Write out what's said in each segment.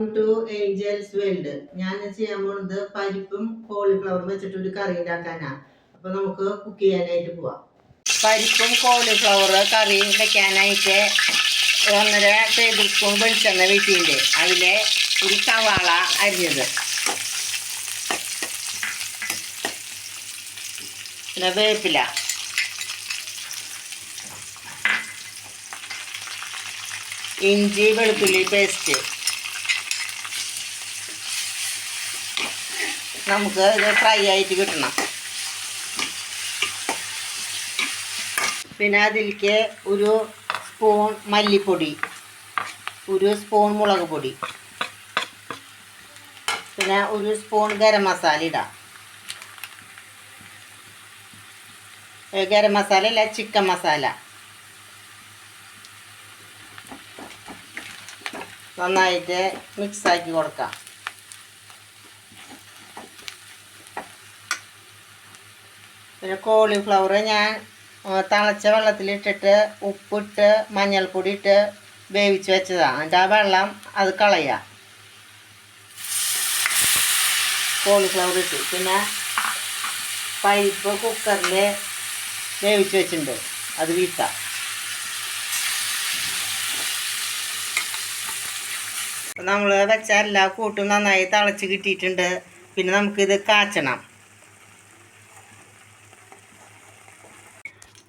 To Angeles world. ഞാൻ ചെയ്യാൻ പോകുന്നത് പരിപ്പും കോളിഫ്ലവറും വെച്ചിട്ട് ഒരു കറി ഉണ്ടാക്കാനാ. അപ്പൊ നമുക്ക് കുക്ക് ചെയ്യാനായിട്ട് പോവാം. പരിപ്പും കോളിഫ്ലവർ കറി വെക്കാനായിട്ട് 1.5 ടേബിൾ സ്പൂൺ വെളിച്ചെണ്ണ വീട്ടിൻ്റെ അതിലെ ഒരു സവാള അരിഞ്ഞത്, പിന്നെ വേപ്പില, ഇഞ്ചി വെളുത്തുള്ളി പേസ്റ്റ്. നമുക്ക് ഇത് ഫ്രൈ ആയിട്ട് കിട്ടണം. പിന്നെ അതിലേക്ക് ഒരു സ്പൂൺ മല്ലിപ്പൊടി, ഒരു സ്പൂൺ മുളക് പൊടി, പിന്നെ ഒരു സ്പൂൺ ഗരം മസാല ഇടാം. ഗരം മസാല അല്ല, ചിക്കൻ മസാല. നന്നായിട്ട് മിക്സാക്കി കൊടുക്കാം. പിന്നെ കോളിഫ്ലവർ ഞാൻ തിളച്ച വെള്ളത്തിലിട്ടിട്ട് ഉപ്പിട്ട് മഞ്ഞൾപ്പൊടി ഇട്ട് വേവിച്ച് വെച്ചതാണ്. എന്നിട്ട് ആ വെള്ളം അത് കളയുക. കോളിഫ്ലവർ ഇട്ട് പിന്നെ പരിപ്പ് കുക്കറിൽ വേവിച്ച് വെച്ചിട്ടുണ്ട്, അത് വീഴ്ത്താം. നമ്മൾ വെച്ച എല്ലാ കൂട്ടും നന്നായി തിളച്ച് കിട്ടിയിട്ടുണ്ട്. പിന്നെ നമുക്കിത് കാച്ചണം.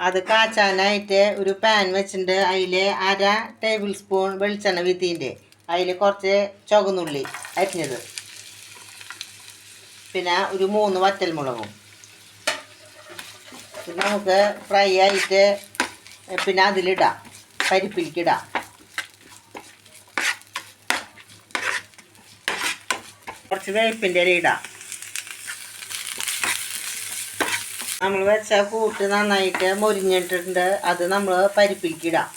അത് കാച്ചാനായിട്ട് ഒരു പാൻ വെച്ചിട്ടുണ്ട്. അതിൽ 1/2 ടേബിൾ സ്പൂൺ വെളിച്ചെണ്ണ വീത്തിൻ്റെ, അതിൽ കുറച്ച് ചുവന്നുള്ളി അരിഞ്ഞത്, പിന്നെ ഒരു 3 വറ്റൽമുളകും. പിന്നെ നമുക്ക് ഫ്രൈ ആയിട്ട് പിന്നെ അതിലിടാം, പരിപ്പിലേക്കിടാം. കുറച്ച് വേപ്പിൻ്റെ ഇല ഇടാം. നമ്മൾ വെച്ച കൂട്ട് നന്നായിട്ട് മൊരിഞ്ഞിട്ടുണ്ട്. അത് നമ്മൾ പരിപ്പിലേക്കിടാം.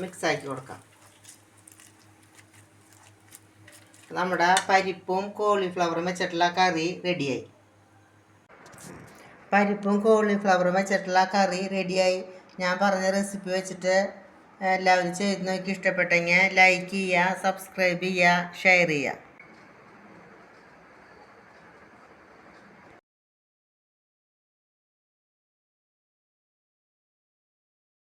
മിക്സാക്കി കൊടുക്കാം. നമ്മുടെ പരിപ്പും കോളിഫ്ലവറും വെച്ചിട്ടുള്ള കറി റെഡിയായി. പരിപ്പും കോളിഫ്ലവറും വെച്ചിട്ടുള്ള കറി റെഡിയായി. ഞാൻ പറഞ്ഞ റെസിപ്പി വെച്ചിട്ട് എല്ലാവരും ചെയ്ത് നോക്കി ഇഷ്ടപ്പെട്ടെങ്കിൽ ലൈക്ക് ചെയ്യുക, സബ്സ്ക്രൈബ് ചെയ്യുക, ഷെയർ ചെയ്യുക.